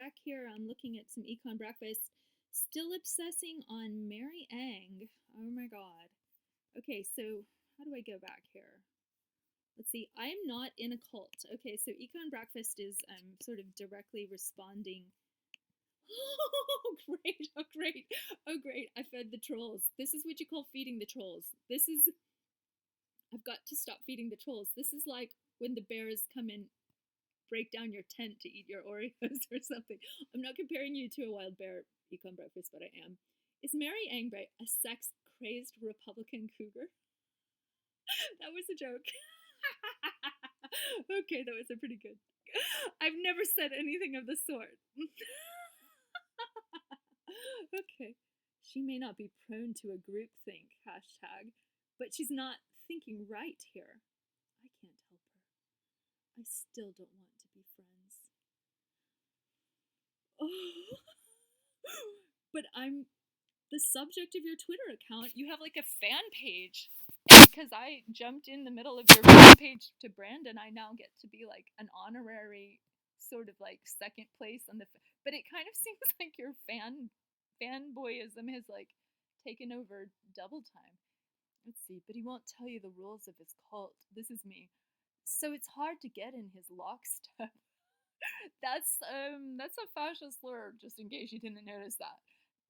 Back here, I'm looking at some econ breakfast. Still obsessing on Mary Ang. Oh my god. Okay, so how do I go back here? Let's see. I'm not in a cult. Okay, so econ breakfast is sort of directly responding. Oh great! Oh great! Oh great! I fed the trolls. This is what you call feeding the trolls. This is. I've got to stop feeding the trolls. This is like when the bears come in, break down your tent to eat your Oreos or something. I'm not comparing you to a wild bear econ breakfast, but I am. Is Mary Angbright a sex crazed Republican cougar? That was a joke. Okay, that was a pretty good. I've never said anything of the sort. Okay. She may not be prone to a groupthink, hashtag, but she's not thinking right here. I can't help her. I still don't want to be friends. Oh. But I'm the subject of your Twitter account. You have like a fan page. And because I jumped in the middle of your fan page to Brandon, I now get to be like an honorary sort of like second place on the. But it kind of seems like your fanboyism has like taken over double time. Let's see, but he won't tell you the rules of his cult. This is me. So it's hard to get in his lockstep. That's a fascist slur, just in case you didn't notice that.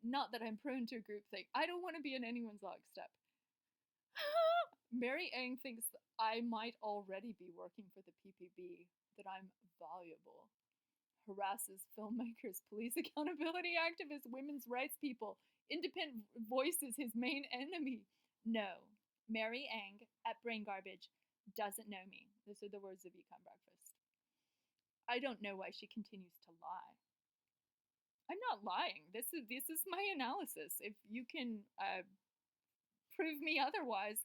Not that I'm prone to groupthink. I don't want to be in anyone's lockstep. Mary Ang thinks I might already be working for the PPB, that I'm valuable. Harasses filmmakers, police accountability activists, women's rights people. Independent voices his main enemy. No, Mary Ang at Brain Garbage doesn't know me. Those are the words of Econ Breakfast. I don't know why she continues to lie. I'm not lying. This is my analysis. If you can prove me otherwise,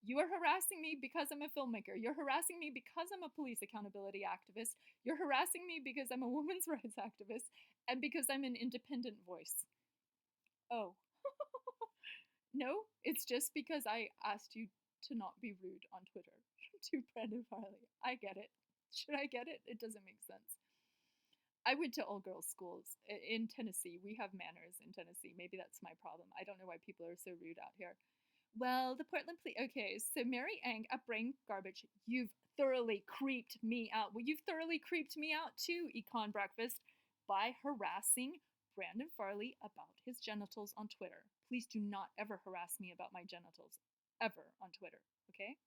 you are harassing me because I'm a filmmaker. You're harassing me because I'm a police accountability activist. You're harassing me because I'm a women's rights activist and because I'm an independent voice. Oh. No, it's just because I asked you to not be rude on Twitter to Brandon Farley. I get it. Should I get it? It doesn't make sense. I went to all girls schools in Tennessee. We have manners in Tennessee. Maybe that's my problem. I don't know why people are so rude out here. Well, the Portland Police. Okay, so Mary Ang at Brain Garbage, you've thoroughly creeped me out. Well, you've thoroughly creeped me out too, Econ Breakfast, by harassing Brandon Farley about his genitals on Twitter. Please do not ever harass me about my genitals, ever on Twitter, okay?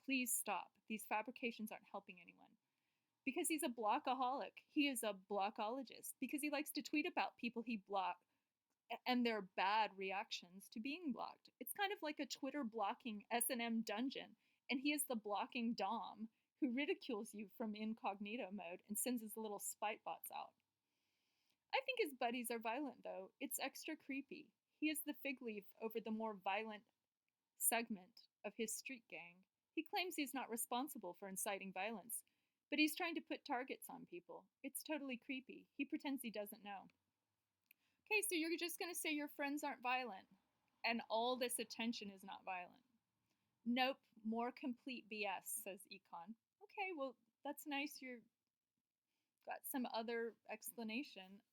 Please stop. These fabrications aren't helping anyone. Because he's a blockaholic. He is a blockologist. Because he likes to tweet about people he blocked and their bad reactions to being blocked. It's kind of like a Twitter blocking S&M dungeon, and he is the blocking Dom who ridicules you from incognito mode and sends his little spite bots out. I think his buddies are violent, though. It's extra creepy. He is the fig leaf over the more violent segment of his street gang. He claims he's not responsible for inciting violence, but he's trying to put targets on people. It's totally creepy. He pretends he doesn't know. Okay, so you're just going to say your friends aren't violent, and all this attention is not violent. Nope, more complete BS, says Econ. Okay, well, that's nice. You've got some other explanation.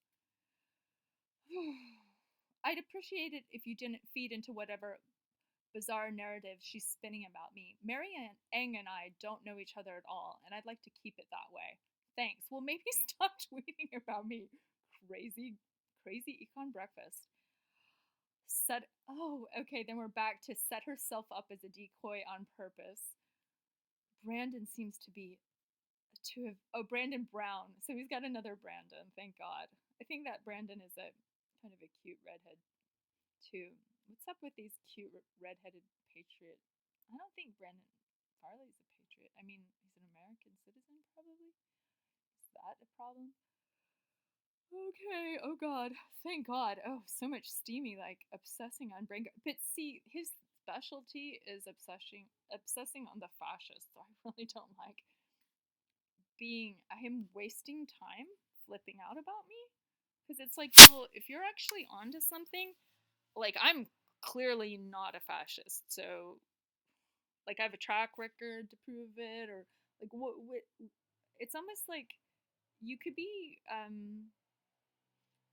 I'd appreciate it if you didn't feed into whatever bizarre narrative she's spinning about me. Mary Ang and I don't know each other at all, and I'd like to keep it that way. Thanks. Well, maybe stop tweeting about me. Crazy, crazy Econ Breakfast. Okay, then we're back to set herself up as a decoy on purpose. Brandon seems to be Brandon Brown. So he's got another Brandon, thank God. I think that Brandon is a kind of a cute redhead too. What's up with these cute redheaded patriot? I don't think Brandon Farley's a patriot. I mean, he's an American citizen, probably. Is that a problem? Okay, oh god, thank god. Oh, so much steamy, like obsessing on brain. But see, his specialty is obsessing on the fascists. So I really don't like being him wasting time flipping out about me. Because it's like, well, if you're actually onto something, like I'm clearly not a fascist, so I have a track record to prove it, or like what it's almost like you could be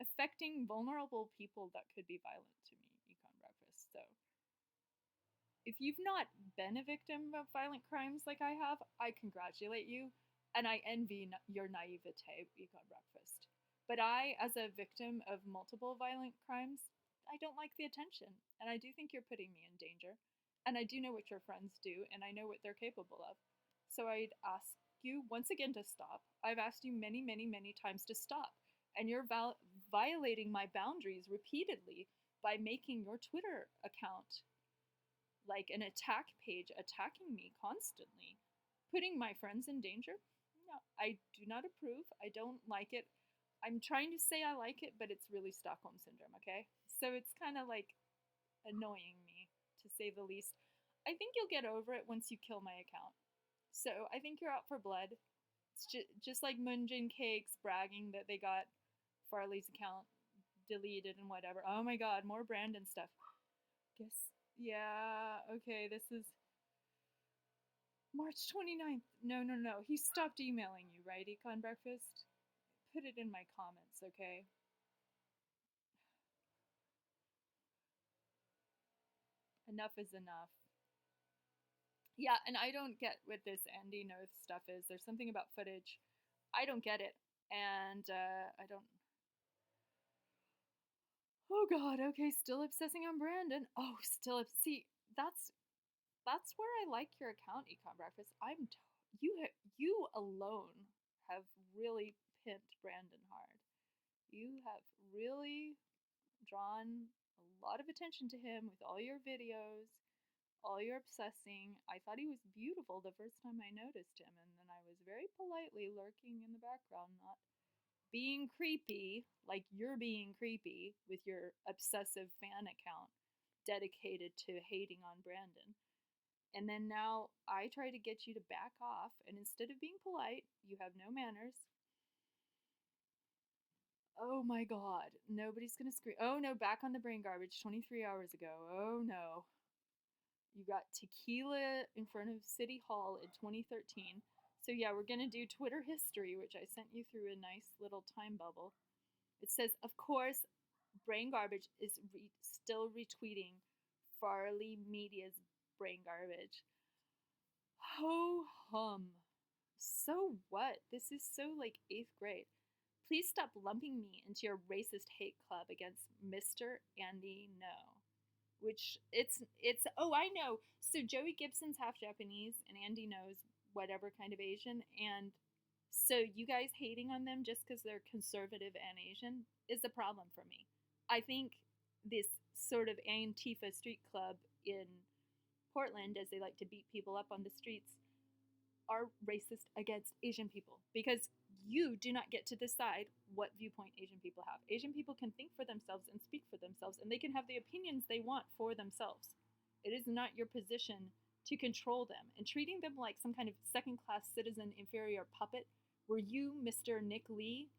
affecting vulnerable people that could be violent to me, Econ Breakfast. So if you've not been a victim of violent crimes like I have, I congratulate you, and I envy your naivete, Econ Breakfast. But I, as a victim of multiple violent crimes, I don't like the attention, and I do think you're putting me in danger. And I do know what your friends do, and I know what they're capable of. So I'd ask you once again to stop. I've asked you many, many, many times to stop, and you're violating my boundaries repeatedly by making your Twitter account like an attack page, attacking me constantly, putting my friends in danger. No, I do not approve. I don't like it. I'm trying to say I like it, but it's really Stockholm syndrome, okay? So it's kind of like annoying me, to say the least. I think you'll get over it once you kill my account. So I think you're out for blood. It's just like Munjin Cakes bragging that they got Farley's account deleted and whatever. Oh my god, more Brandon stuff. Guess, yeah, okay, this is March 29th. No, no, no. He stopped emailing you, right, Econ Breakfast? Put it in my comments, okay? Enough is enough. Yeah, and I don't get what this Andy Noth stuff is. There's something about footage. I don't get it. And I don't. Oh God. Okay, still obsessing on Brandon. Oh, still. See, that's where I like your account, Econ Breakfast. You alone have really pimped Brandon hard. You have really drawn a lot of attention to him with all your videos, all your obsessing. I thought he was beautiful the first time I noticed him, and then I was very politely lurking in the background, not being creepy like you're being creepy with your obsessive fan account dedicated to hating on Brandon. And then now I try to get you to back off, and instead of being polite, you have no manners. Oh my god, nobody's gonna scream. Oh no, back on the brain garbage 23 hours ago. Oh no. You got tequila in front of City Hall in 2013. So yeah, we're gonna do Twitter history, which I sent you through a nice little time bubble. It says, of course, brain garbage is still retweeting Farley Media's brain garbage. Ho hum. So what? This is so like 8th grade. Please stop lumping me into your racist hate club against Mr. Andy No. Which it's oh, I know. So Joey Gibson's half Japanese and Andy knows whatever kind of Asian, and so you guys hating on them just because they're conservative and Asian is the problem for me. I think this sort of Antifa street club in Portland, as they like to beat people up on the streets, are racist against Asian people because you do not get to decide what viewpoint Asian people have. Asian people can think for themselves and speak for themselves, and they can have the opinions they want for themselves. It is not your position to control them, and treating them like some kind of second class citizen inferior puppet where you, Mr. Nick Lee,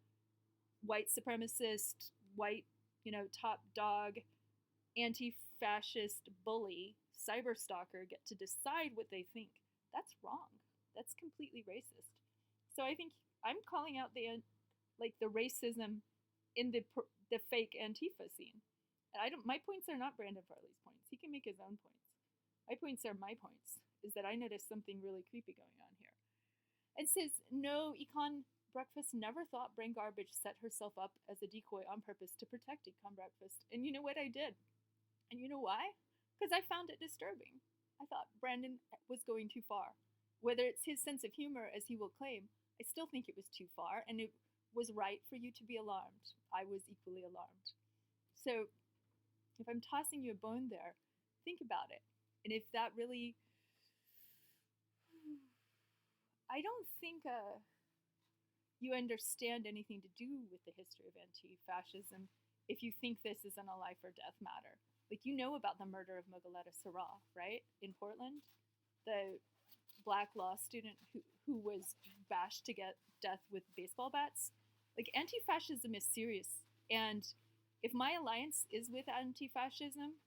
white supremacist, white, top dog, anti fascist bully, cyber stalker, get to decide what they think. That's wrong. That's completely racist. So I think I'm calling out the racism in the fake Antifa scene. And I don't. My points are not Brandon Farley's points. He can make his own points. My points are my points. Is that I noticed something really creepy going on here. And says no, Econ Breakfast never thought Brain Garbage set herself up as a decoy on purpose to protect Econ Breakfast. And you know what I did? And you know why? Because I found it disturbing. I thought Brandon was going too far. Whether it's his sense of humor, as he will claim, I still think it was too far, and it was right for you to be alarmed. I was equally alarmed. So, if I'm tossing you a bone there, think about it. And if that really. I don't think you understand anything to do with the history of anti fascism if you think this isn't a life or death matter. Like, you know about the murder of Mogoleta Sarah, right? In Portland? The black law student who was bashed to get death with baseball bats. Like, anti fascism is serious. And if my alliance is with anti fascism,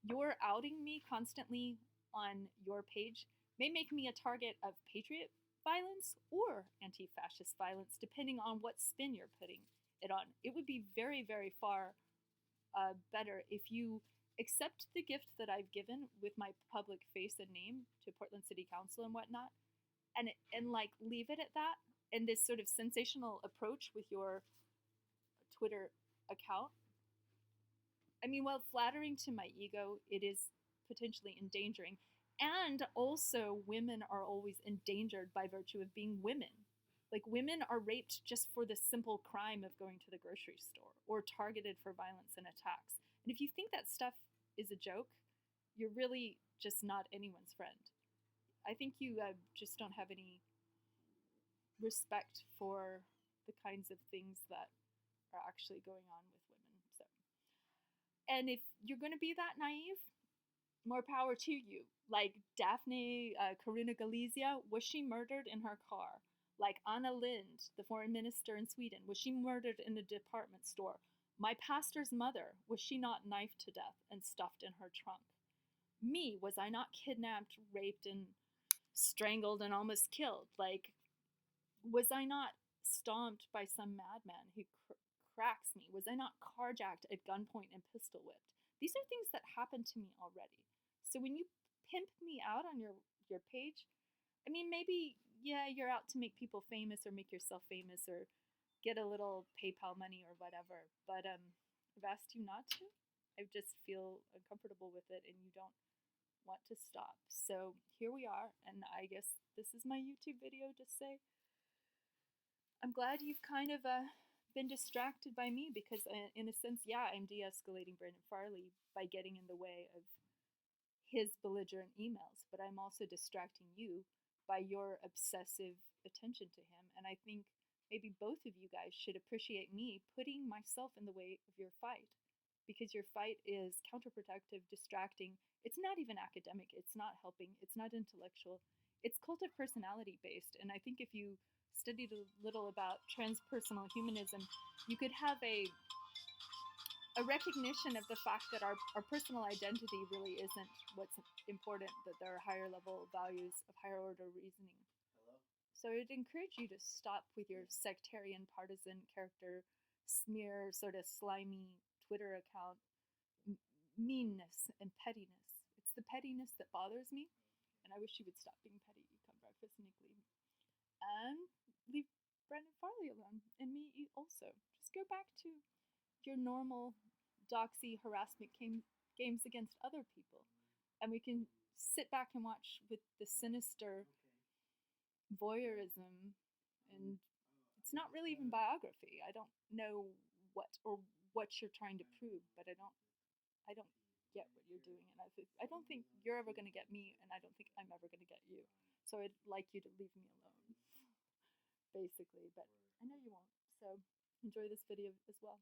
your outing me constantly on your page may make me a target of patriot violence or anti-fascist violence, depending on what spin you're putting it on. It would be very, very far better if you accept the gift that I've given with my public face and name to Portland City Council and whatnot, and like leave it at that. And this sort of sensational approach with your Twitter account, I mean, while flattering to my ego, it is potentially endangering. And also, women are always endangered by virtue of being women. Like, women are raped just for the simple crime of going to the grocery store or targeted for violence and attacks. And if you think that stuff is a joke, you're really just not anyone's friend. I think you just don't have any respect for the kinds of things that are actually going on with women. So, and if you're going to be that naive, more power to you. Like Daphne Caruana Galizia, was she murdered in her car? Like Anna Lindh, the foreign minister in Sweden, was she murdered in a department store? My pastor's mother, was she not knifed to death and stuffed in her trunk? Me, was I not kidnapped, raped, and strangled and almost killed? Like, was I not stomped by some madman who cracks me? Was I not carjacked at gunpoint and pistol whipped? These are things that happened to me already. So when you pimp me out on your page, I mean, maybe, yeah, you're out to make people famous or make yourself famous or get a little PayPal money or whatever. But I've asked you not to. I just feel uncomfortable with it and you don't want to stop. So here we are. And I guess this is my YouTube video to say, I'm glad you've kind of been distracted by me because in a sense, yeah, I'm de-escalating Brendan Farley by getting in the way of his belligerent emails, but I'm also distracting you by your obsessive attention to him. And I think maybe both of you guys should appreciate me putting myself in the way of your fight, because your fight is counterproductive, distracting. It's not even academic. It's not helping. It's not intellectual. It's cult of personality based. And I think if you studied a little about transpersonal humanism, you could have a recognition of the fact that our personal identity really isn't what's important, that there are higher level values of higher order reasoning. Hello? So I'd encourage you to stop with your sectarian, partisan, character smear, sort of slimy Twitter account meanness and pettiness. It's the pettiness that bothers me, and I wish you would stop being petty. You come breakfast and leave me. And leave Brendan Farley alone, and me also. Just go back to your normal doxy harassment games against other people, and we can sit back and watch with the sinister voyeurism. And it's not really even biography. I don't know what you're trying to prove, but I don't get what you're doing, and I don't think you're ever going to get me, and I don't think I'm ever going to get you. So I'd like you to leave me alone, basically, but I know you won't. So enjoy this video as well.